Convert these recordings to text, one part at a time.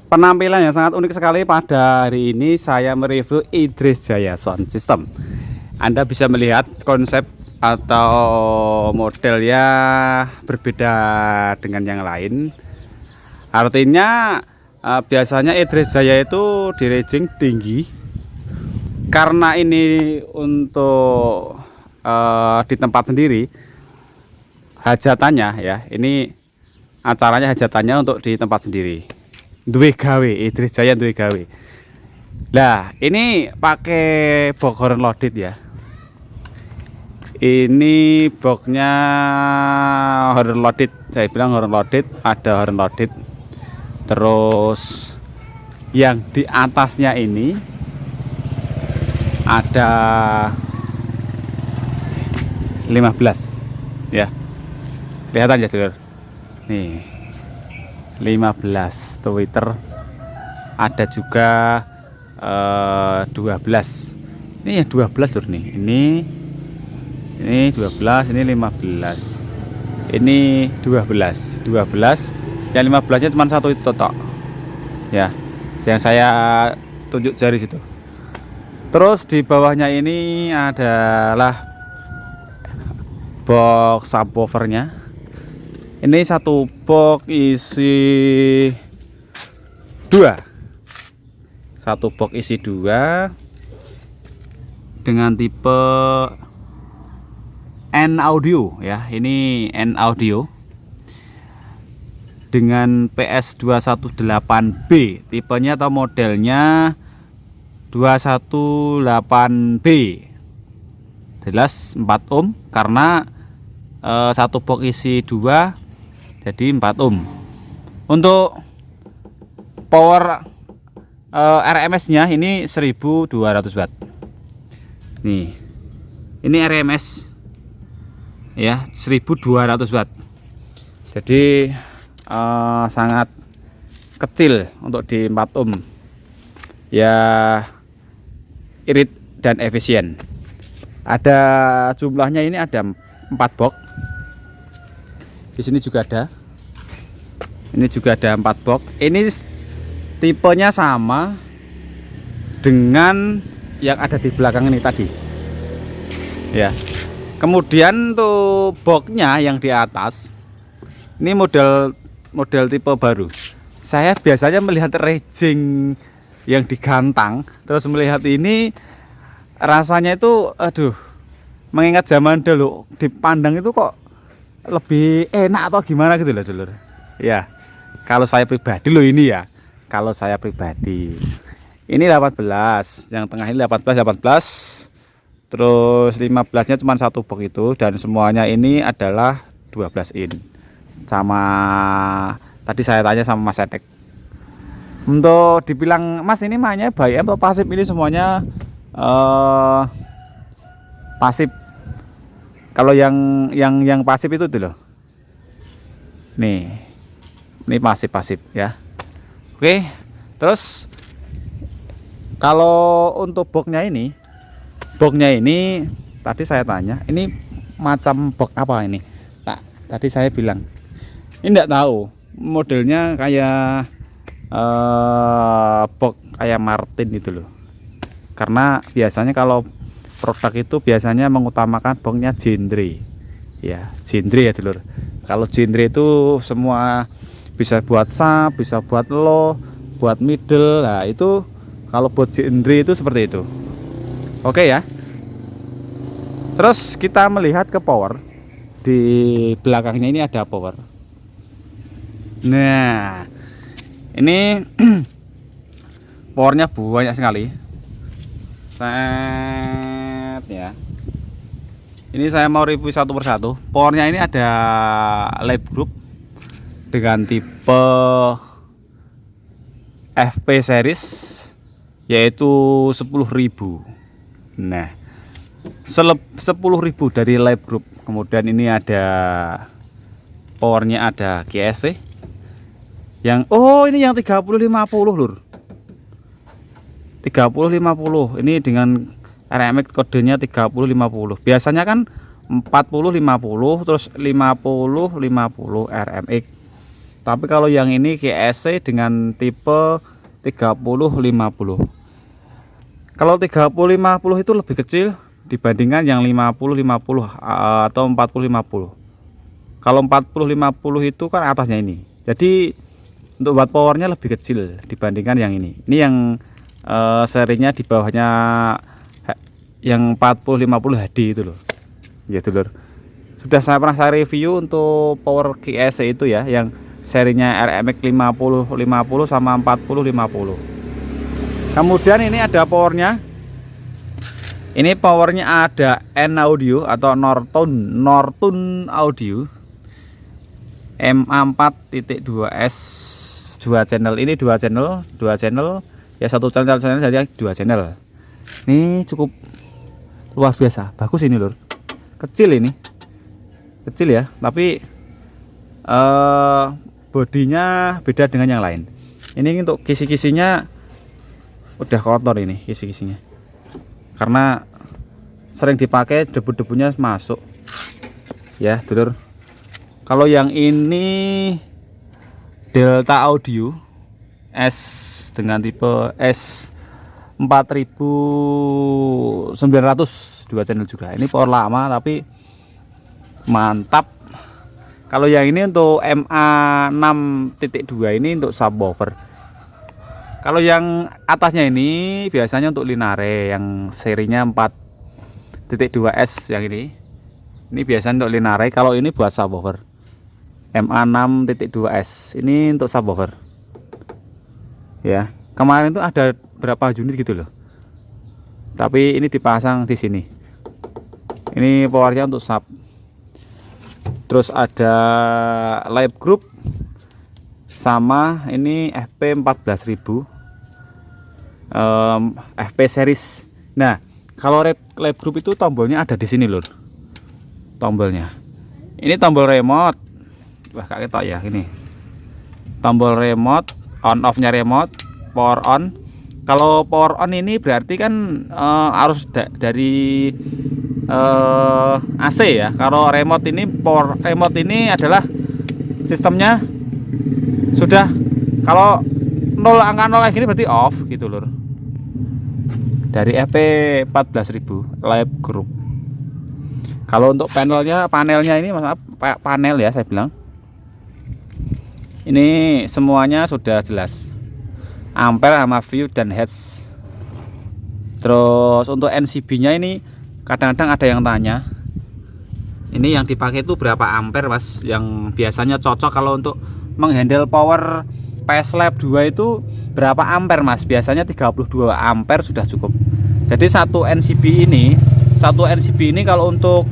Penampilan yang sangat unik sekali pada hari ini saya mereview Idris Jaya Sound System. Anda bisa melihat konsep atau modelnya berbeda dengan yang lain. Artinya biasanya Idris Jaya itu di ranging tinggi. Karena ini untuk di tempat sendiri, hajatannya ya, ini acaranya hajatannya untuk di tempat sendiri. Duwe gawe, Idris Jaya duwe gawe. Nah, ini pakai box horn loaded ya. Ini boxnya horn loaded, saya bilang horn loaded, ada horn loaded. Terus yang di atasnya ini ada 15 ya. Kelihatan ya, Dulur. Nih. 15 Twitter, ada juga 12. Ini yang 12 Lur nih. Ini 12, ini 15. Ini 12. Yang 15-nya cuma satu itu tok. Ya. Yang saya tunjuk jari situ. Terus di bawahnya ini adalah box subwoofernya. Ini satu box isi 2. Satu box isi 2 dengan tipe N audio ya. Ini N audio dengan PS218B, tipenya atau modelnya 218B. Jelas 4 ohm karena satu box isi 2 jadi 4 ohm. Untuk power RMS nya ini 1200 watt. Nih, ini RMS ya, 1200 watt. Jadi sangat kecil untuk di 4 ohm ya, irit dan efisien. Ada jumlahnya, ini ada 4 box. Di sini juga ada. Ini juga ada 4 box. Ini tipenya sama dengan yang ada di belakang ini tadi. Ya. Kemudian untuk boxnya yang di atas, ini model tipe baru. Saya biasanya melihat ranging yang digantang, terus melihat ini rasanya itu aduh, mengingat zaman dulu dipandang itu kok lebih enak atau gimana gitu loh, Dulur. Ya. Kalau saya pribadi loh ini ya. Kalau saya pribadi. Ini 18, yang tengah ini 18. Terus 15-nya cuma satu box itu, dan semuanya ini adalah 12 in. Sama tadi saya tanya sama Mas Edek. Untuk dibilang, Mas ini mainnya by amp atau pasif, ini semuanya pasif. Kalau yang pasif itu tuh loh. Nih. Ini pasif ya. Oke. Terus kalau untuk boxnya ini tadi saya tanya, ini macam box apa ini? Tadi saya bilang ini enggak tahu. Modelnya kayak box kayak Martin gitu loh. Karena biasanya kalau produk itu biasanya mengutamakan boxnya genre ya, genre ya, Dulur. Kalau genre itu semua bisa buat sub, bisa buat low, buat middle. Nah itu kalau buat genre itu seperti itu. Oke ya. Terus kita melihat ke power. Di belakangnya ini ada power. Nah, ini powernya banyak sekali. Set ya. Ini saya mau review satu persatu. Powernya ini ada lab group dengan tipe FP series, yaitu 10.000. Nah, 10.000 dari lab group. Kemudian ini ada powernya, ada GSC yang ini yang 3050 Lur. 3050 ini dengan RMX kodenya 3050. Biasanya kan 4050 terus 50 RMX. Tapi kalau yang ini GSC dengan tipe 3050. Kalau 3050 itu lebih kecil dibandingkan yang 5050 atau 4050. Kalau 4050 itu kan atasnya ini. Jadi untuk watt powernya lebih kecil dibandingkan yang ini. Ini yang serinya di bawahnya yang 4050 HD itu loh. Ya dulur. Sudah pernah saya review untuk power GSC itu ya, yang serinya RMX 5050 sama 4050. Kemudian ini ada powernya. Ini powernya ada N Audio atau Norton Audio MA4.2S 2 channel. Ini 2 channel ya, satu channel saja 2 channel. Ini cukup luar biasa, bagus ini lur. Kecil ini, kecil ya, tapi bodinya beda dengan yang lain. Ini untuk kisi-kisinya udah kotor ini, kisi-kisinya karena sering dipakai, debu-debunya masuk ya dulur. Kalau yang ini Delta Audio S dengan tipe S 4900 2 channel juga. Ini power lama tapi mantap. Kalau yang ini untuk MA6.2 ini untuk subwoofer. Kalau yang atasnya ini biasanya untuk Linare yang serinya 4.2S yang ini. Ini biasanya untuk Linare, kalau ini buat subwoofer. MA6.2S ini untuk subwoofer. Ya, kemarin itu ada berapa unit gitu loh. Tapi ini dipasang di sini. Ini powernya untuk sub. Terus ada live group sama ini FP 14000 FP series. Nah, kalau live group itu tombolnya ada di sini lur. Tombolnya. Ini tombol remote. Wah, kayak ketok ya ini. Tombol remote, on off-nya remote, power on. Kalau power on ini berarti kan harus dari AC ya. Kalau remote ini, power remote ini adalah sistemnya sudah, kalau 0 angka 0 kayak gini berarti off gitu lur. Dari FP 14000 live group. Kalau untuk panelnya ini maaf, panel ya saya bilang. Ini semuanya sudah jelas. Ampere sama view dan heads. Terus untuk NCB-nya ini kadang-kadang ada yang tanya. Ini yang dipakai itu berapa ampere mas? Yang biasanya cocok kalau untuk menghandle power Paslab 2 itu berapa ampere mas? Biasanya 32 ampere sudah cukup. Jadi satu NCB ini kalau untuk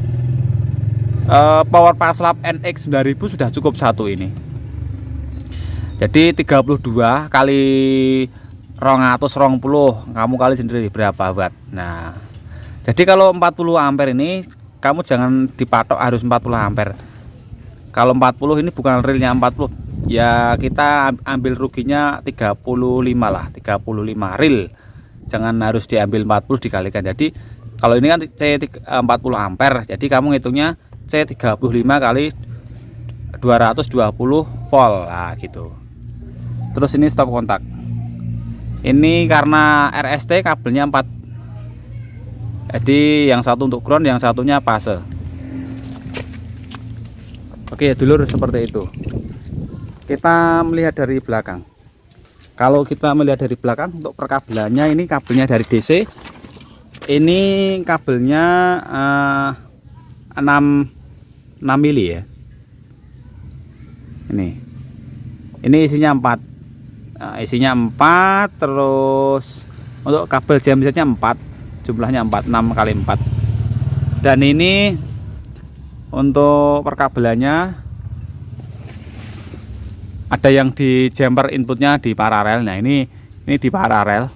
power Paslab NX 9000 sudah cukup satu ini. Jadi 32 kali 220 kamu kali sendiri berapa watt. Nah, jadi kalau 40 ampere ini kamu jangan dipatok harus 40 ampere. Kalau 40 ini bukan realnya 40, ya kita ambil ruginya 35 lah, 35 real. Jangan harus diambil 40 dikalikan. Jadi kalau ini kan C 40 ampere, jadi kamu ngitungnya C 35 kali 220 volt lah gitu. Terus ini stop kontak. Ini karena RST kabelnya 4. Jadi yang satu untuk ground, yang satunya fase. Oke dulur, seperti itu. Kita melihat dari belakang. Kalau kita melihat dari belakang untuk perkabelannya, ini kabelnya dari DC. Ini kabelnya 6 mili ya. Ini isinya 4. Nah, isinya 4, terus untuk kabel jamsetnya 4, jumlahnya 4, 6 kali 4. Dan ini untuk perkabelannya ada yang di jumper inputnya di paralel. Nah ini di paralel.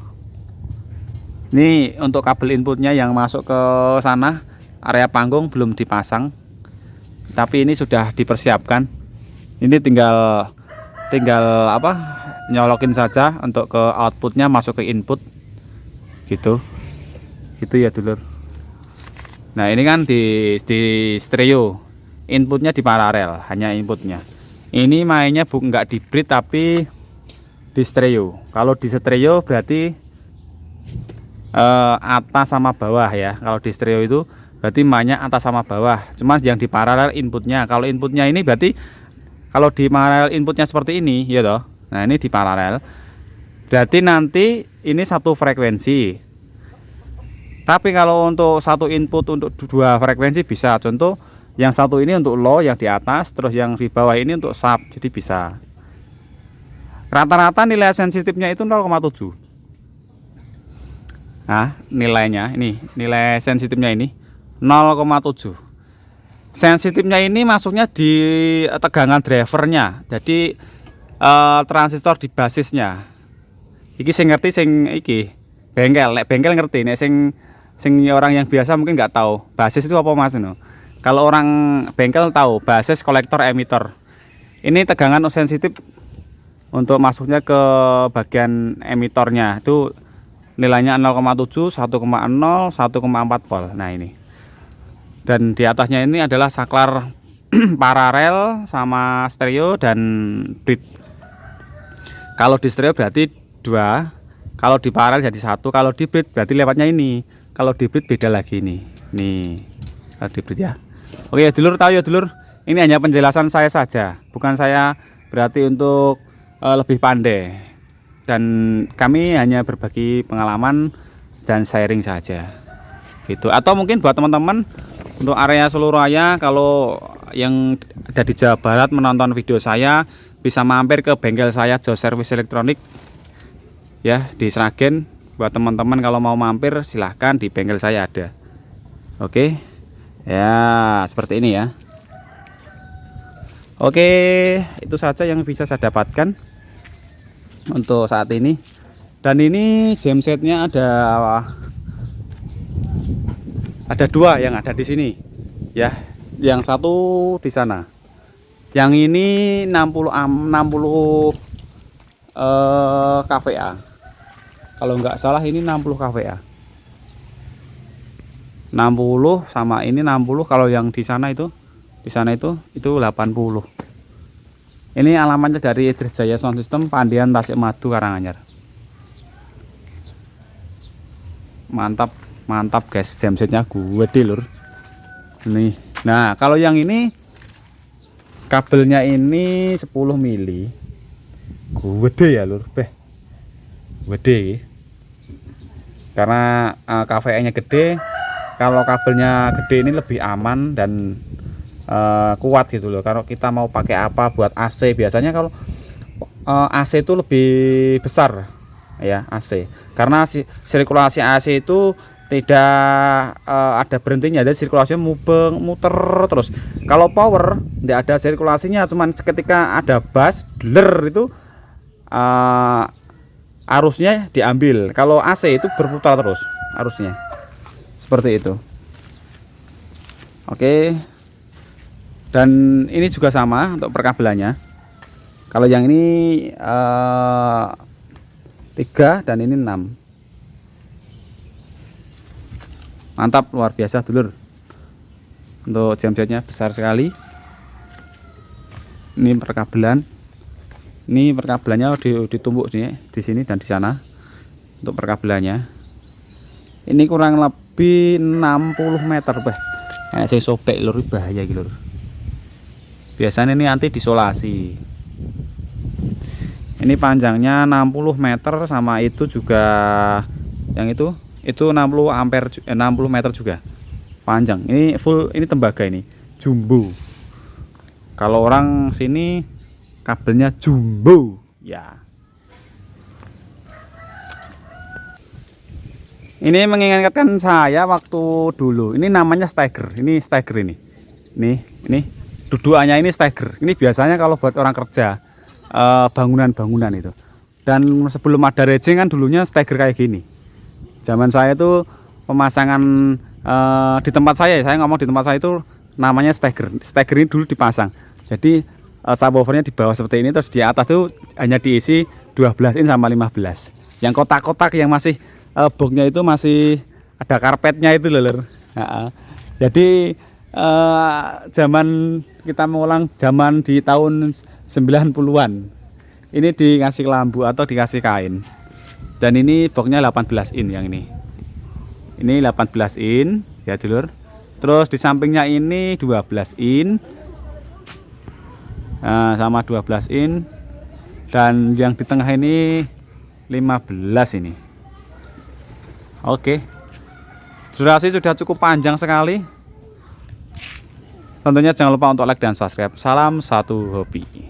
Ini untuk kabel inputnya yang masuk ke sana, area panggung belum dipasang, tapi ini sudah dipersiapkan. Ini tinggal apa, nyolokin saja untuk ke outputnya, masuk ke input gitu ya dulur. Nah ini kan di stereo, inputnya di paralel, hanya inputnya. Ini mainnya nggak di bridge tapi di stereo. Kalau di stereo berarti atas sama bawah ya. Kalau di stereo itu berarti mainnya atas sama bawah. Cuma yang di paralel inputnya. Kalau inputnya ini berarti kalau di paralel inputnya seperti ini ya toh. Nah ini di paralel. Berarti nanti ini satu frekuensi. Tapi kalau untuk satu input untuk dua frekuensi bisa. Contoh yang satu ini untuk low yang di atas, terus yang di bawah ini untuk sub. Jadi bisa. Rata-rata nilai sensitifnya itu 0,7. Nah, nilainya ini, nilai sensitifnya ini 0,7. Sensitifnya ini masuknya di tegangan drivernya. Jadi transistor di basisnya. Iki sing ngerti sing iki bengkel, lek bengkel ngerti, nek sing orang yang biasa mungkin nggak tahu basis itu apa mas no. Kalau orang bengkel tahu basis, kolektor, emitor. Ini tegangan sensitif untuk masuknya ke bagian emitornya itu nilainya 0,7, 1,0, 1,4 volt. Nah ini. Dan di atasnya ini adalah saklar paralel sama stereo dan bridge. Kalau di stereo berarti 2, kalau di paralel jadi 1, kalau di bridge berarti lewatnya ini. Kalau di bridge beda lagi ini. Nih. Kalau di bridge ya. Oke, dulur tahu ya dulur. Ini hanya penjelasan saya saja, bukan saya berarti untuk lebih pandai. Dan kami hanya berbagi pengalaman dan sharing saja. Gitu. Atau mungkin buat teman-teman untuk area Seluraya, kalau yang ada di Jawa Barat menonton video saya bisa mampir ke bengkel saya Jos Service Elektronik ya di Sragen. Buat teman-teman kalau mau mampir silahkan, di bengkel saya ada. Oke ya, seperti ini ya. Oke, itu saja yang bisa saya dapatkan untuk saat ini. Dan ini gensetnya ada 2 yang ada di sini ya, yang satu di sana, yang ini 60 kVA, kalau nggak salah ini 60 kVA, 60 sama ini 60. Kalau yang di sana itu 80. Ini alamatnya dari Idris Jaya Sound System, Pandian, Tasikmadu, Karanganyar. Mantap guys, gensetnya gede lur. Nih. Nah, kalau yang ini kabelnya ini 10 mili. Gede ya lur, gede. Karena KVA-nya gede. Kalau kabelnya gede ini lebih aman dan kuat gitu loh. Kalau kita mau pakai apa buat AC, biasanya kalau AC itu lebih besar ya, AC. Karena sirkulasi AC itu tidak ada berhentinya, ada sirkulasinya muter terus. Kalau power tidak ada sirkulasinya, cuman ketika ada bus deler itu arusnya diambil. Kalau AC itu berputar terus arusnya, seperti itu. Oke, dan ini juga sama untuk perkabelannya. Kalau yang ini 3 dan ini 6. Mantap, luar biasa dulur. Untuk gensetnya besar sekali. Ini perkabelan. Ini perkabelannya ditumbuk di sini dan di sana untuk perkabelannya. Ini kurang lebih 60 meter, saya sobek lur, bahaya gitu lur. Biasanya ini nanti disolasi. Ini panjangnya 60 meter, sama itu juga yang itu 60 ampere, 60 meter juga panjang. Ini full, ini tembaga, ini jumbo. Kalau orang sini kabelnya jumbo ya. Ini mengingatkan saya waktu dulu. Ini namanya stagger. Ini stagger ini. Ini dudukannya ini stagger. Ini biasanya kalau buat orang kerja bangunan-bangunan itu. Dan sebelum ada rejing kan dulunya stagger kayak gini. Zaman saya itu pemasangan di tempat saya ngomong di tempat saya itu namanya stagger. Stagger ini dulu dipasang. Jadi subwoofernya di bawah seperti ini, terus di atas tuh hanya diisi 12 in sama 15. Yang kotak-kotak yang masih boxnya itu masih ada karpetnya itu lho. Jadi zaman kita mengulang zaman di tahun 90-an. Ini dikasih lampu atau dikasih kain. Dan ini boxnya 18 in yang ini. Ini 18 in ya dulur. Terus di sampingnya ini 12 in. Nah, sama 12 in. Dan yang di tengah ini 15 ini. Oke. Durasi sudah cukup panjang sekali. Tentunya jangan lupa untuk like dan subscribe. Salam satu hobi.